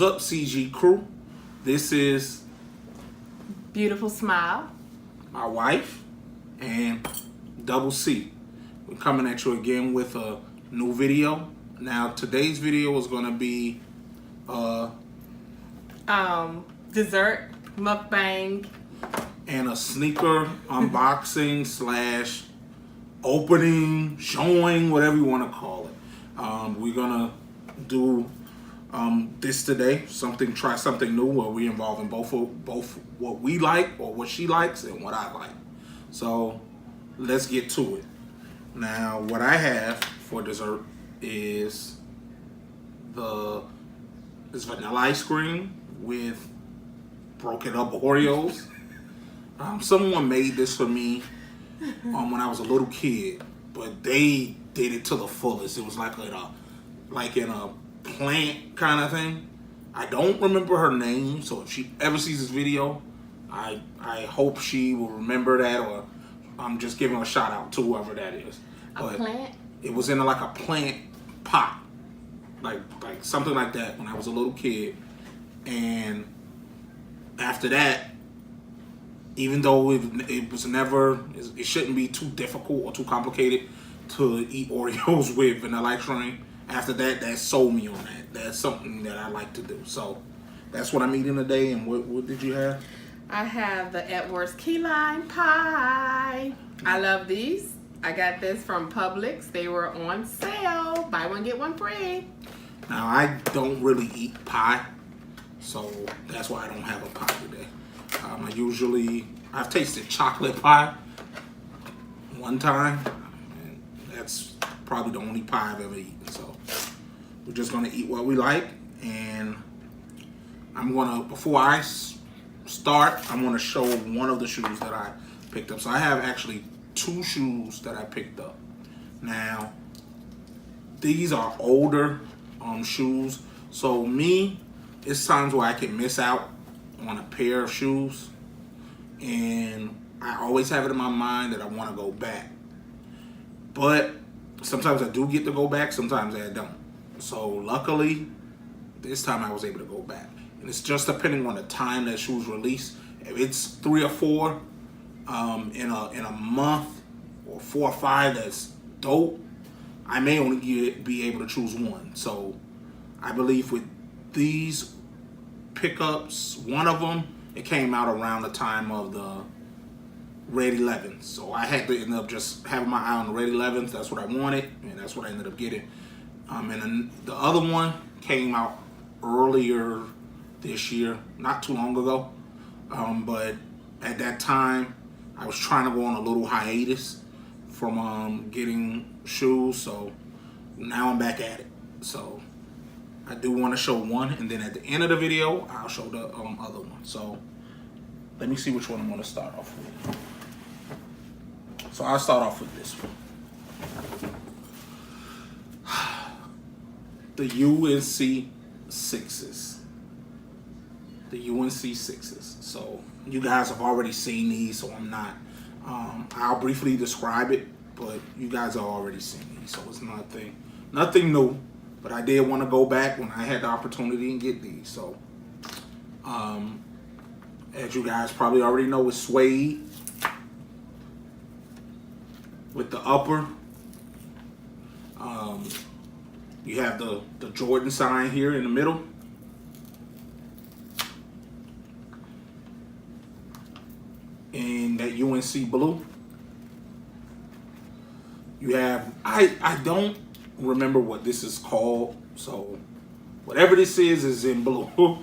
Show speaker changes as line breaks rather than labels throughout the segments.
up, CG crew? This is
Beautiful Smile.
my wife and Double C. We're coming at you again with a new video. Now, today's video is going to be
Dessert mukbang.
and a sneaker unboxing slash opening, showing, whatever you want to call it. We're gonna do this today. Try something new where we involving both what we like or what she likes and what I like. So let's get to it. Now, what I have for dessert is this vanilla ice cream with broken up Oreos. Someone made this for me when I was a little kid, but they did it to the fullest. It was like in a plant kind of thing. I don't remember her name, so if she ever sees this video, I hope she will remember that, or I'm just giving a shout out to whoever that is.
A plant?
It was in like a plant pot, like something like that when I was a little kid, and after that, even though it shouldn't be too difficult or too complicated to eat Oreos with vanilla ice cream. After that sold me on that. That's something that I like to do. So that's what I'm eating today. And what did you have?
I have the Edwards key lime pie. I love these. I got this from Publix. They were on sale. Buy one, get one free.
Now, I don't really eat pie, so that's why I don't have a pie today. I've tasted chocolate pie one time, and that's probably the only pie I've ever eaten. So we're just gonna eat what we like, and before I start, I'm gonna show one of the shoes that I picked up. So I have actually two shoes that I picked up. Now, these are older shoes, so it's times where I can miss out on a pair of shoes, and I always have it in my mind that I want to go back, but sometimes I do get to go back, sometimes I don't. So luckily this time I was able to go back, and it's just depending on the time that shoes release. If it's 3 or 4 in a month, or 4 or 5 that's dope, I may only be able to choose one. So I believe with these pickups, one of them, it came out around the time of the Red 11s. So I had to end up just having my eye on the Red 11s. That's what I wanted, and that's what I ended up getting. And then the other one came out earlier this year, not too long ago. But at that time, I was trying to go on a little hiatus from getting shoes. So now I'm back at it. So I do want to show one, and then at the end of the video, I'll show the other one. So let me see which one I'm going to start off with. So I'll start off with this one. The UNC 6s. The UNC 6s. So you guys have already seen these, so I'm not. I'll briefly describe it, but you guys have already seen these, so it's nothing new. But I did want to go back when I had the opportunity and get these. So, as you guys probably already know, it's suede with the upper. You have the Jordan sign here in the middle. In that UNC blue. You have, I don't remember what this is called, so whatever this is in blue.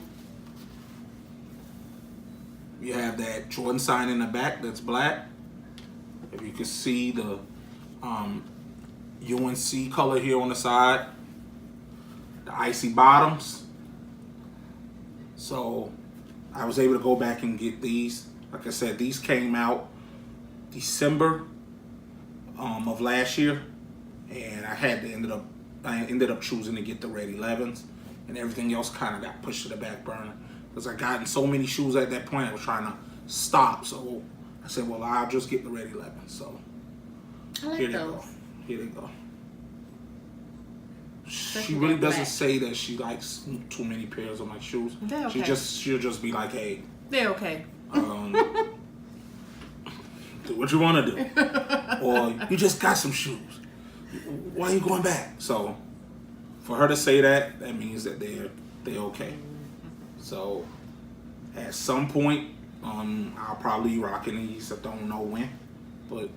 You have that Jordan sign in the back that's black. If you can see the UNC color here on the side, the icy bottoms. So I was able to go back and get these. Like I said, these came out December of last year, and I ended up choosing to get the Red 11s, and everything else kind of got pushed to the back burner because I gotten so many shoes at that point. I was trying to stop, so I said, well, I'll just get the Red 11s. So
I like those.
Here they go. She really doesn't say that she likes too many pairs of my shoes.
They're okay.
She'll just be like, hey,
they're okay.
Do what you want to do, or you just got some shoes. Why are you going back? So, for her to say that, that means that they're okay. So, at some point, I'll probably be rocking these. I don't know when, but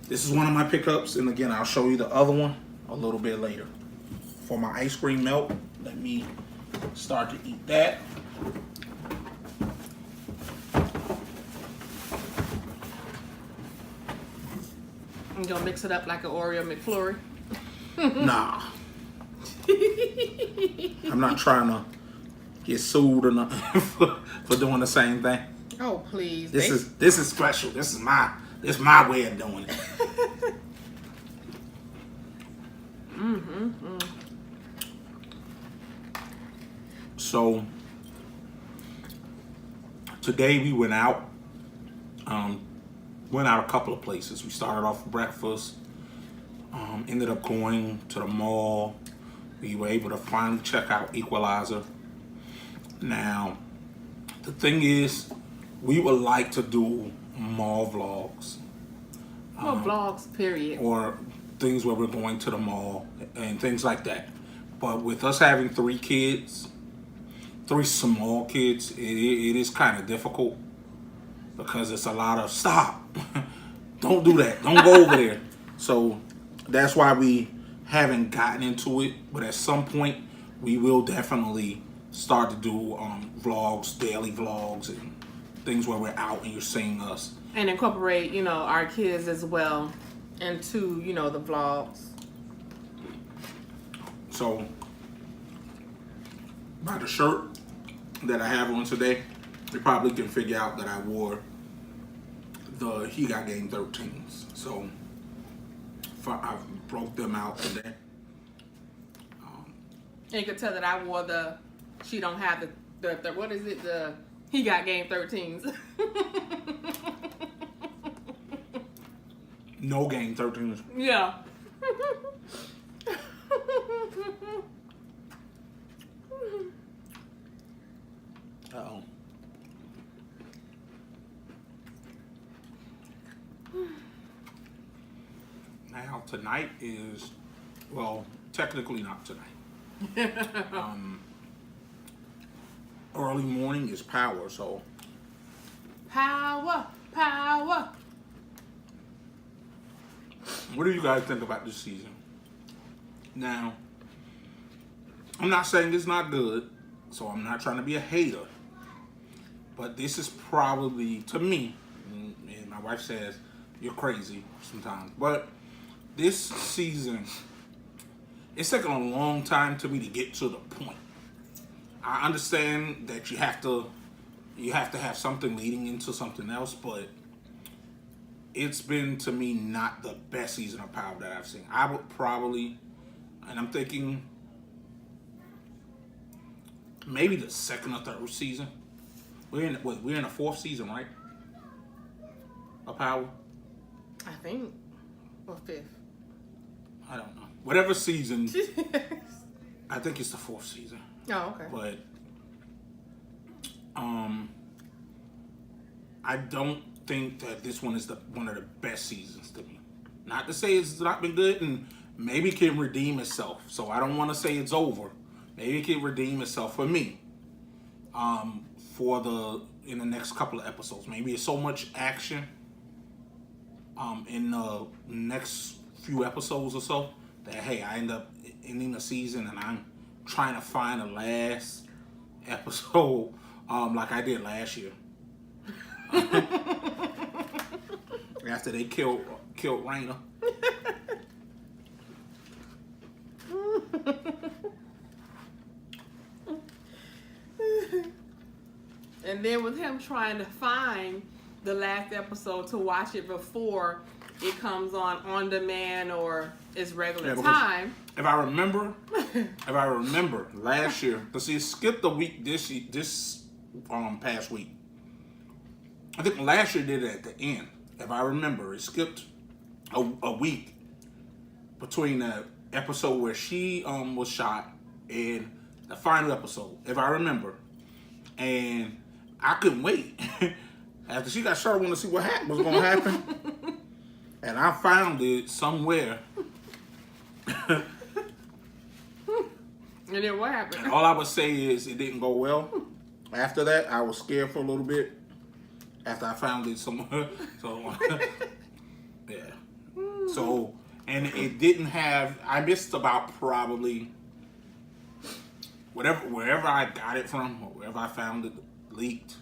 this is one of my pickups. And again, I'll show you the other one a little bit later. For my ice cream melt, let me start to eat that.
You gonna mix it up like an Oreo McFlurry?
Nah. I'm not trying to get sued or nothing for doing the same thing.
Oh please.
This is special. This is my way of doing it. So today we went out. Went out a couple of places. We started off with breakfast. Ended up going to the mall. We were able to finally check out Equalizer. Now, the thing is, we would like to do mall vlogs.
Well, vlogs, period.
Or things where we're going to the mall and things like that. But with us having 3 kids, 3 small kids, it is kind of difficult because it's a lot of stop. Don't do that. Don't go over there. So that's why we haven't gotten into it. But at some point, we will definitely start to do vlogs, daily vlogs, and things where we're out and you're seeing us.
And incorporate, our kids as well into, the vlogs.
So, by the shirt that I have on today, you probably can figure out that I wore the He Got Game 13s. So, I broke them out today.
And you could tell that I wore she don't have the what is it, the He Got Game 13s.
No Game 13s.
Yeah.
Uh-oh. Now, tonight is, well, technically not tonight. Early morning is power, so.
Power.
What do you guys think about this season? Now, I'm not saying it's not good, so I'm not trying to be a hater. But this is probably, to me, and my wife says, you're crazy sometimes. But this season, it's taken a long time to me to get to the point. I understand that you have to have something leading into something else, but it's been, to me, not the best season of Power that I've seen. I would probably, and I'm thinking maybe the 2nd or 3rd season. We're in the 4th season, right? Of Power?
I think. Or 5th.
I don't know. Whatever season, I think it's the 4th season.
Oh, okay.
But I don't think that this one is one of the best seasons to me. Not to say it's not been good, and maybe it can redeem itself. So I don't want to say it's over. Maybe it can redeem itself for me. In the next couple of episodes. Maybe it's so much action in the next few episodes or so that, hey, I end up ending the season and I'm trying to find a last episode like I did last year. After they killed Raina.
And then with him trying to find the last episode to watch it before it comes on demand or its regular time.
If I remember last year, because it skipped a week this past week. I think last year did it at the end. If I remember, it skipped a week between the episode where she was shot in the final episode, if I remember. And I couldn't wait. After she got shot, I wanted to see what was going to happen. And I found it somewhere.
And then what happened?
And all I would say is it didn't go well. After that, I was scared for a little bit. After I found it somewhere. So, yeah. So, and it didn't have, I missed about probably wherever I got it from, or wherever I found it leaked,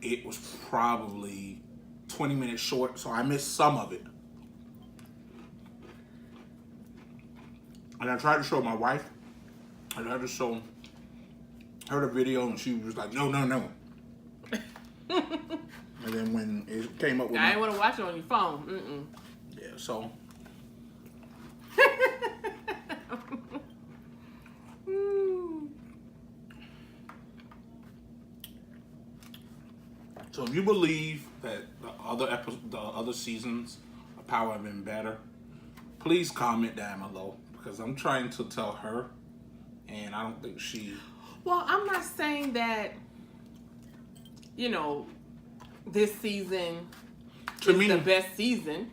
it was probably 20 minutes short, so I missed some of it. And I tried to show my wife, I tried to show her the video, and she was like, no. And then when it came up with
I didn't want to watch it on your phone.
Yeah, so. So if you believe that the other seasons of Power have been better, please comment down below, because I'm trying to tell her, and I don't think she.
Well, I'm not saying that, this season is the best season.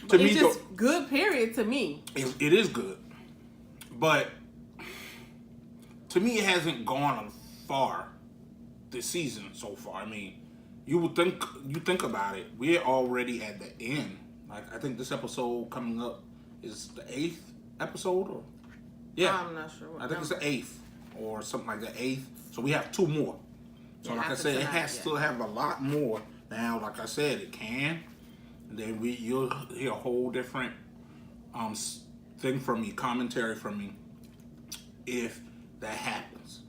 To me,
it's just good, period, to me.
It is good. But to me, it hasn't gone far this season so far. I mean, you think about it, we're already at the end. Like, I think this episode coming up is the 8th episode, or
I'm not sure.
I think it's the 8th or something like the 8th. So we have 2 more. So like I said, it has to have a lot more. Now, like I said, it can. And then you'll hear a whole different thing from me, commentary from me, if that happens.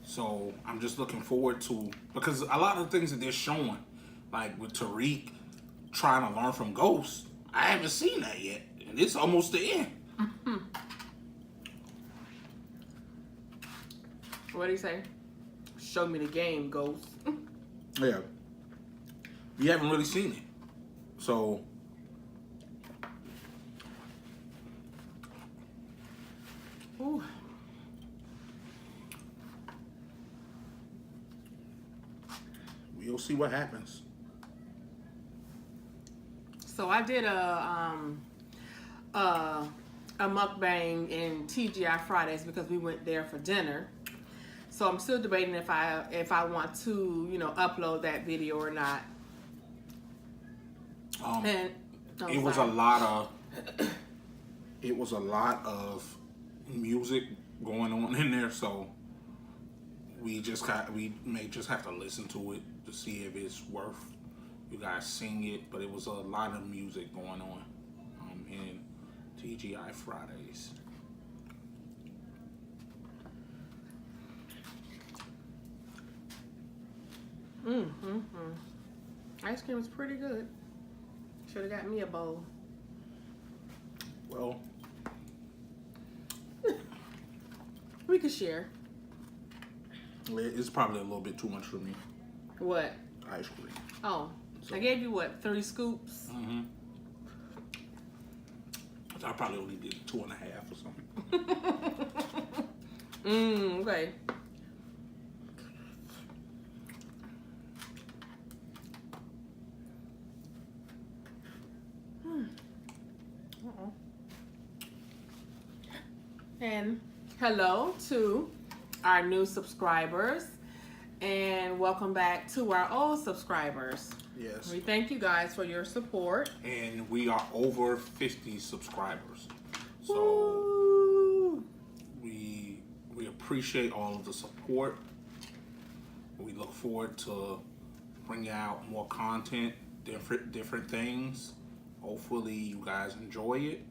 So I'm just looking forward to, because a lot of the things that they're showing, like with Tariq trying to learn from Ghost, I haven't seen that yet, and it's almost the end.
What do you say? Show me the game, Ghost.
Yeah, we haven't really seen it, so.
Ooh.
We'll see what happens.
So I did a mukbang in TGI Fridays because we went there for dinner. So I'm still debating if I want to, upload that video or not.
It was a lot of music going on in there, so we may just have to listen to it to see if it's worth you guys sing it. But it was a lot of music going on in TGI Fridays.
Ice cream is pretty good. Should have got me a bowl.
Well,
we could share.
it's probably a little bit too much for me.
What?
Ice cream.
Oh, so I gave you what, 3 scoops?
I probably only did 2.5 or something.
Okay. And hello to our new subscribers, and welcome back to our old subscribers.
Yes.
We thank you guys for your support.
And we are over 50 subscribers. So
Woo!
we appreciate all of the support. We look forward to bringing out more content, different things. Hopefully you guys enjoy it.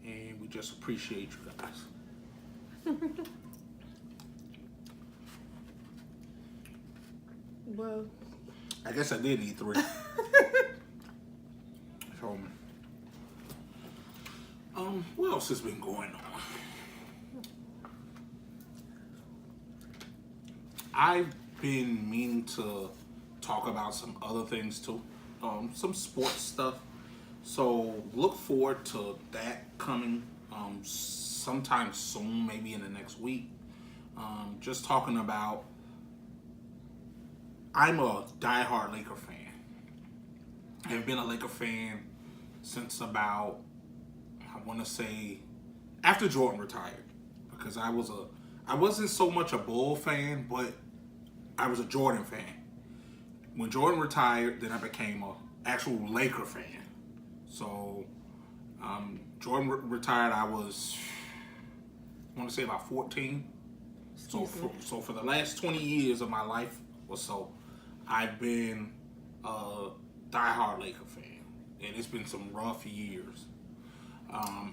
And we just appreciate you guys.
Well,
I guess I did eat 3. So, what else has been going on? I've been meaning to talk about some other things too. Some sports stuff. So look forward to that coming sometime soon, maybe in the next week. Just talking about, I'm a diehard Laker fan. I've been a Laker fan since about, I want to say, after Jordan retired, because I wasn't so much a Bull fan, but I was a Jordan fan. When Jordan retired, then I became a actual Laker fan. So Jordan retired, I want to say about 14. So for the last 20 years of my life or so, I've been a diehard Laker fan, and it's been some rough years.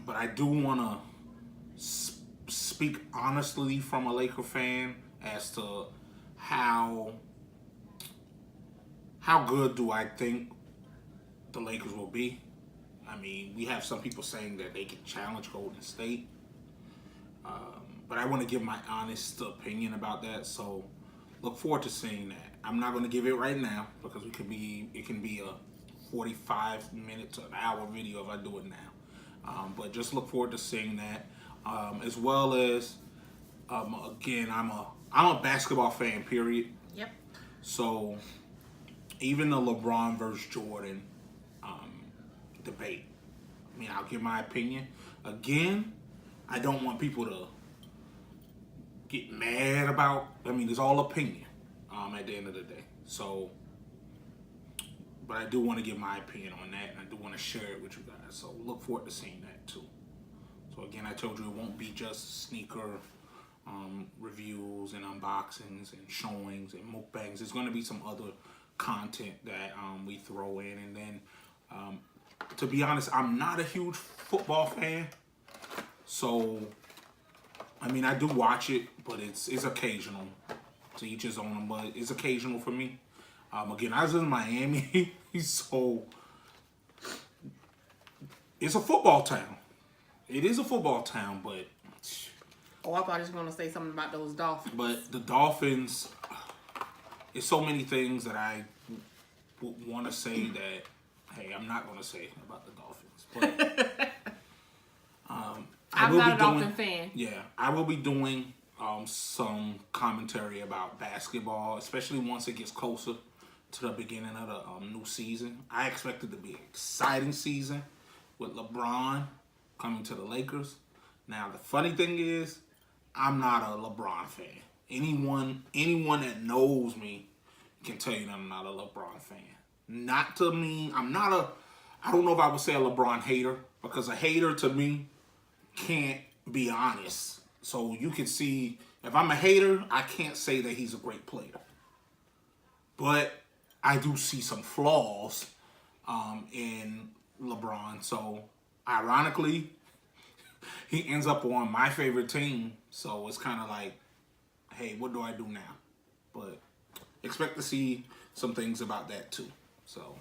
But I do want to speak honestly from a Laker fan as to how good do I think the Lakers will be. I mean, we have some people saying that they can challenge Golden State. But I want to give my honest opinion about that. So look forward to seeing that. I'm not going to give it right now because it can be a 45 minute to an hour video if I do it now. But just look forward to seeing that. As well as again, I'm a basketball fan. Period.
Yep.
So even the LeBron versus Jordan debate. I mean, I'll give my opinion. Again, I don't want people to get mad about. I mean, it's all opinion at the end of the day. So, but I do want to give my opinion on that, and I do want to share it with you guys. So look forward to seeing that too. So again, I told you it won't be just sneaker reviews and unboxings and showings and mukbangs. There's going to be some other content that we throw in, and then to be honest, I'm not a huge football fan, so I mean I do watch it, but it's occasional. To each his own, but it's occasional for me. Again, I was in Miami, so it's a football town. It is a football town, but
Oh, I thought you were going to say something about those Dolphins.
but the Dolphins, it's so many things that I want to say that, hey, I'm not going to say about the Dolphins. But
I'm not a Dolphin fan.
Yeah, I will be doing some commentary about basketball, especially once it gets closer to the beginning of the new season. I expect it to be an exciting season with LeBron coming to the Lakers. Now, the funny thing is, I'm not a LeBron fan. Anyone that knows me can tell you that I'm not a LeBron fan. Not to me, I don't know if I would say a LeBron hater, because a hater to me can't be honest. So you can see, if I'm a hater, I can't say that he's a great player. But I do see some flaws in LeBron. So ironically, he ends up on my favorite team. So it's kind of like, hey, what do I do now? But expect to see some things about that too. So.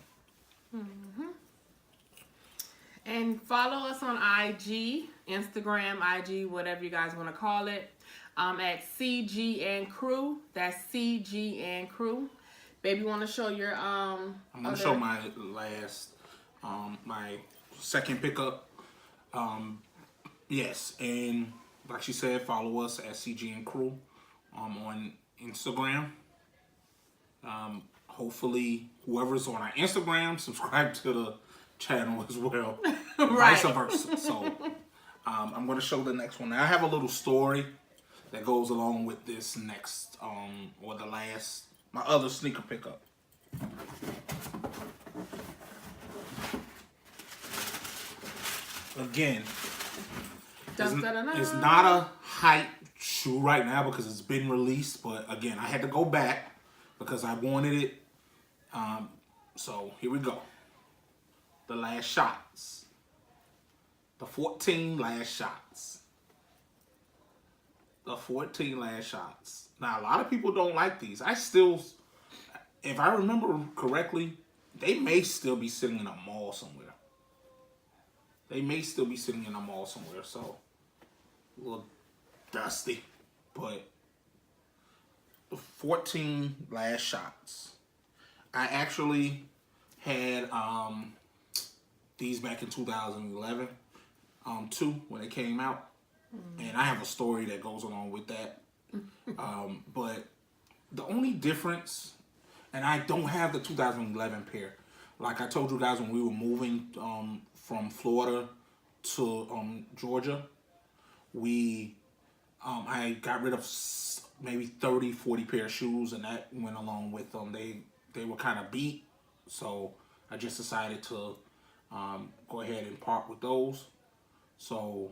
And follow us on IG, Instagram, IG, whatever you guys want to call it, at CG and Crew. That's CG and Crew. Baby, want to show your
I'm gonna show my last, my second pickup. Yes, and like she said, follow us at CG and Crew on Instagram. Hopefully, whoever's on our Instagram, subscribe to the channel as well,
Right.
vice versa. So I'm going to show the next one. Now, I have a little story that goes along with this next, or the last, my other sneaker pickup. Again, it's not a hype shoe right now because it's been released, but again, I had to go back because I wanted it. So here we go. The last shots. The 14 last shots. The 14 last shots. Now, a lot of people don't like these. If I remember correctly, they may still be sitting in a mall somewhere. So a little dusty. But the 14 last shots. I actually had these back in 2011, too, when they came out. And I have a story that goes along with that. But the only difference, and I don't have the 2011 pair. Like I told you guys when we were moving from Florida to Georgia, I got rid of maybe 30, 40 pair of shoes, and that went along with them. They were kind of beat, so I just decided to go ahead and part with those. So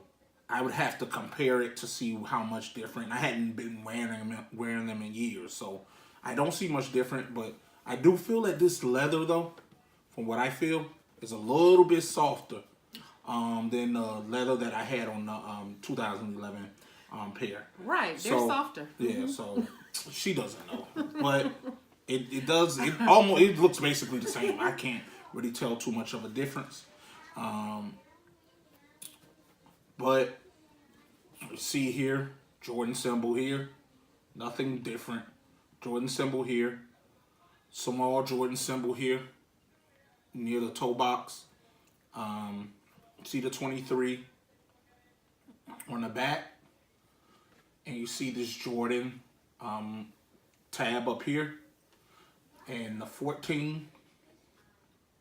I would have to compare it to see how much different. I hadn't been wearing them in years, so I don't see much different. But I do feel that this leather, though, from what I feel, is a little bit softer than the leather that I had on the 2011 pair.
Right, they're softer.
Yeah, so she doesn't know, but it does. It looks basically the same. I can't really tell too much of a difference. But you see here, Jordan symbol here, nothing different. Jordan symbol here, small Jordan symbol here near the toe box. See the 23 on the back, and you see this Jordan tab up here, and the 14.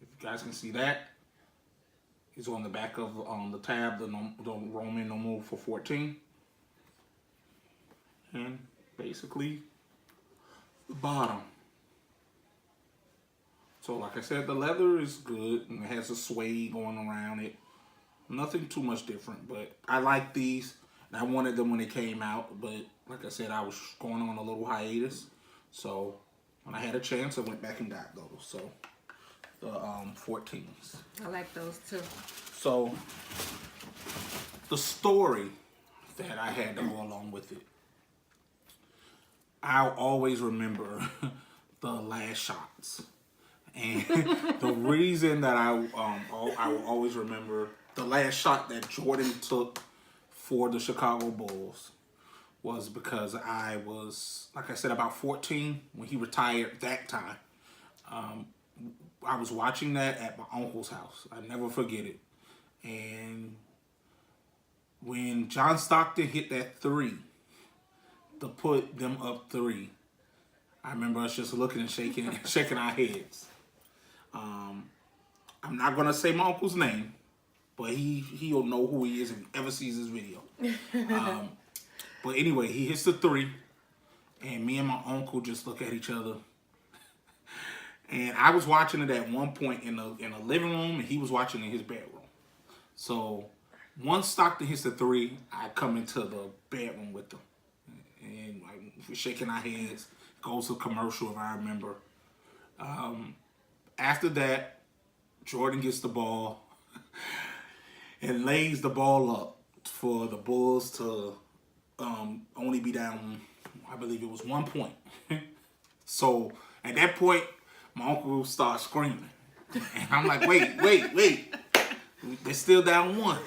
If you guys can see that. Is on the back of the tab, the Roman numeral for 14. And basically, the bottom. So like I said, the leather is good, and it has a suede going around it. Nothing too much different, but I like these. And I wanted them when they came out, but like I said, I was going on a little hiatus. So when I had a chance, I went back and got those. So the 14s.
I like those too.
So the story that I had to go along with it, I'll always remember the last shots, and the reason that I will always remember the last shot that Jordan took for the Chicago Bulls was because I was, like I said, about 14 when he retired that time. I was watching that at my uncle's house. I never forget it. And when John Stockton hit that 3 to put them up 3, I remember us just looking and shaking our heads. I'm not gonna say my uncle's name, but he'll know who he is if he ever sees this video. But anyway, he hits the 3, and me and my uncle just look at each other. And I was watching it at one point in a living room, and he was watching in his bedroom. So once Stockton hits the 3, I come into the bedroom with him, and we're shaking our heads. Goes to commercial, if I remember. After that, Jordan gets the ball and lays the ball up for the Bulls to only be down, I believe it was 1 point. So at that point, my uncle starts screaming. And I'm like, wait. They're still down 1.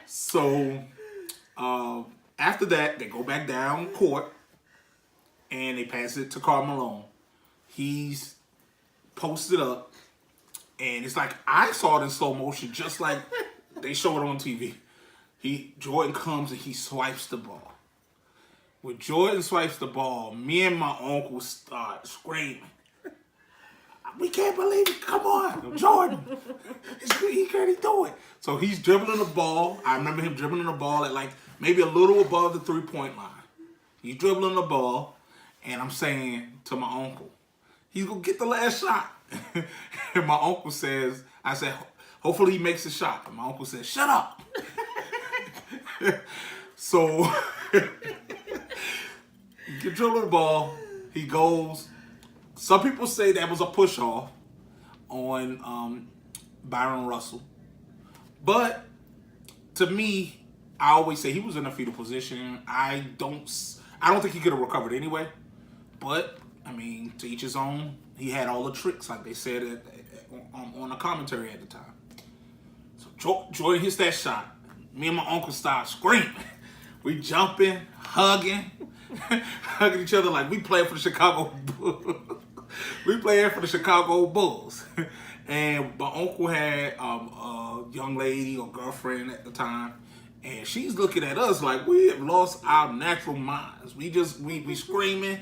So after that, they go back down court, and they pass it to Karl Malone. He's posted up, and it's like I saw it in slow motion, just like they show it on TV. Jordan comes and he swipes the ball. When Jordan swipes the ball, me and my uncle start screaming. We can't believe it. Come on, Jordan. He can't do it. So he's dribbling the ball. I remember him dribbling the ball at like maybe a little above the 3-point line. He's dribbling the ball, and I'm saying to my uncle, he's going to get the last shot. And my uncle says, I said, hopefully he makes the shot. And my uncle says, shut up. So he dribbling the ball. He goes. Some people say that was a push-off on Byron Russell. But to me, I always say he was in a fetal position. I don't think he could have recovered anyway. But, I mean, to each his own. He had all the tricks, like they said on the commentary at the time. So Jordan hits that shot. Me and my uncle start screaming. We jumping, hugging each other like we playing for the Chicago Bulls. We playing for the Chicago Bulls. And my uncle had a young lady or girlfriend at the time, and she's looking at us like we have lost our natural minds. We screaming,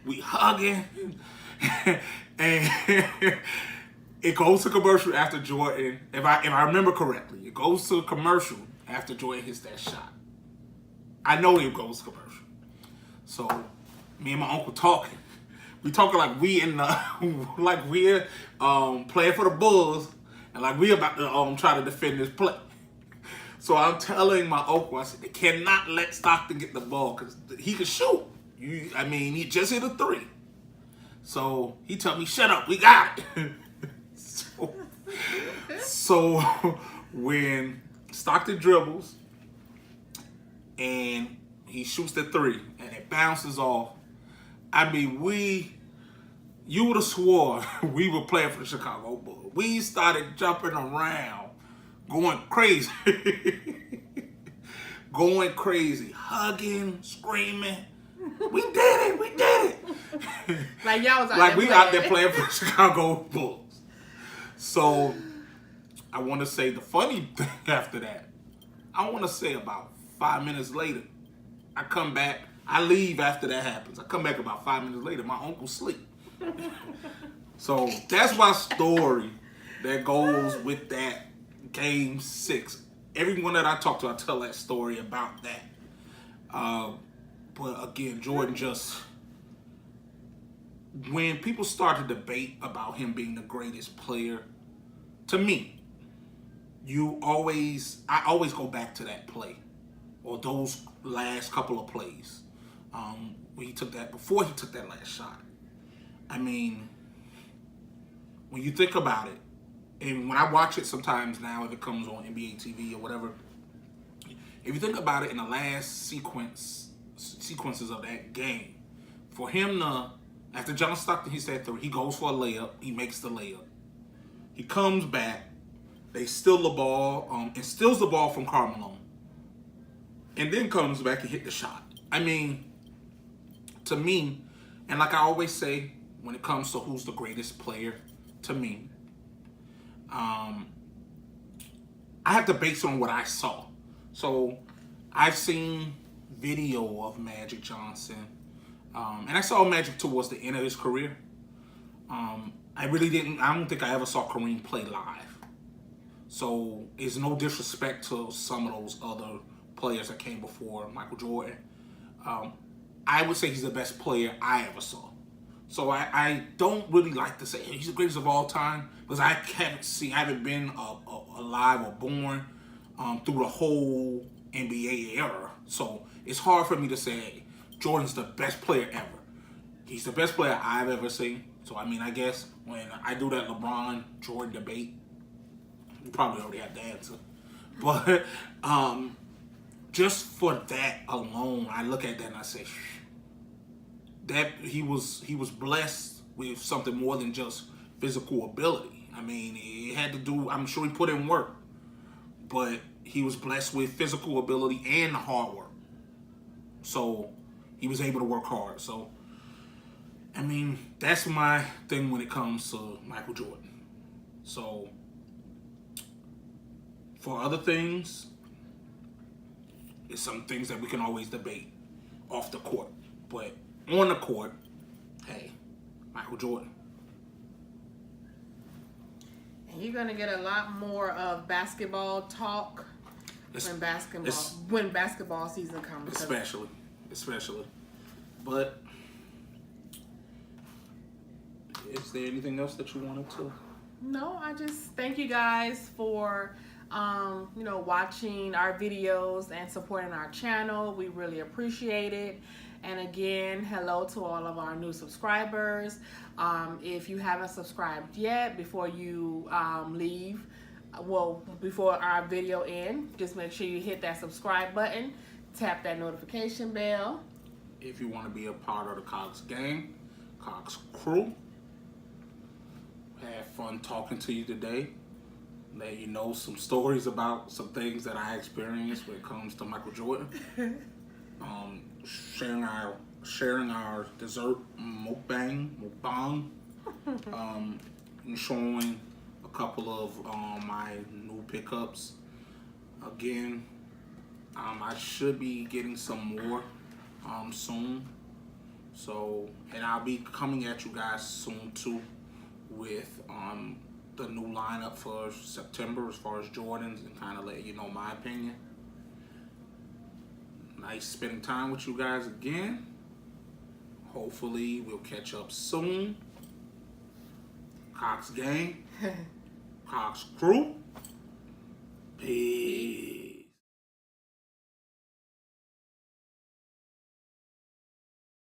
we hugging, and it goes to commercial after Jordan. If I remember correctly, it goes to commercial after Jordan hits that shot. I know it goes to commercial. So me and my uncle talking. We talking like we in the like we're playing for the Bulls and like we about to try to defend this play. So I'm telling my uncle, I said they cannot let Stockton get the ball because he can shoot. He just hit a 3. So he told me, "Shut up, we got it." so when Stockton dribbles and he shoots the 3 and it bounces off. You would have swore we were playing for the Chicago Bulls. We started jumping around, going crazy. Going crazy, hugging, screaming. We did it, we did it.
Like y'all was
like we out there playing for the Chicago Bulls. So I want to say the funny thing after that, I want to say about 5 minutes later, I come back. I leave after that happens. I come back about 5 minutes later. My uncle's asleep. So that's my story that goes with that Game 6. Everyone that I talk to, I tell that story about that. But again, Jordan just... When people start to debate about him being the greatest player, to me, I always go back to that play. Or those last couple of plays. Before he took that last shot. When you think about it, and when I watch it sometimes now, if it comes on NBA TV or whatever, if you think about it in the last sequences of that game, for him to, after John Stockton hits that 3, he goes for a layup, he makes the layup. He comes back, they steal the ball, and steals the ball from Carmelo, and then comes back and hit the shot. To me, and like I always say, when it comes to who's the greatest player, to me, I have to base it on what I saw. So I've seen video of Magic Johnson, and I saw Magic towards the end of his career. I don't think I ever saw Kareem play live. So it's no disrespect to some of those other players that came before Michael Jordan. I would say he's the best player I ever saw. So I don't really like to say he's the greatest of all time because I haven't been alive or born through the whole NBA era. So it's hard for me to say, hey, Jordan's the best player ever. He's the best player I've ever seen. So I guess when I do that LeBron Jordan debate, you probably already have the answer. But just for that alone, I look at that and I say, that he was blessed with something more than just physical ability. He had to do, I'm sure he put in work, but he was blessed with physical ability and hard work. So he was able to work hard. So, that's my thing when it comes to Michael Jordan. So, for other things, it's some things that we can always debate off the court. But on the court, hey, Michael Jordan.
And you're gonna get a lot more of basketball talk when basketball season comes.
Especially. But is there anything else that you wanted to?
No, I just thank you guys for watching our videos and supporting our channel. We really appreciate it. And again, hello to all of our new subscribers. If you haven't subscribed yet, before you leave, before our video ends, just make sure you hit that subscribe button, tap that notification bell.
If you want to be a part of the Cox Gang, Cox crew, had fun talking to you today. Let you know some stories about some things that I experienced when it comes to Michael Jordan. Sharing our dessert mukbang, and showing a couple of my new pickups. Again, I should be getting some more soon. So, and I'll be coming at you guys soon too with the new lineup for September as far as Jordans, and kind of let you know my opinion. Nice spending time with you guys again. Hopefully we'll catch up soon. Cox Gang, Cox Crew. Peace.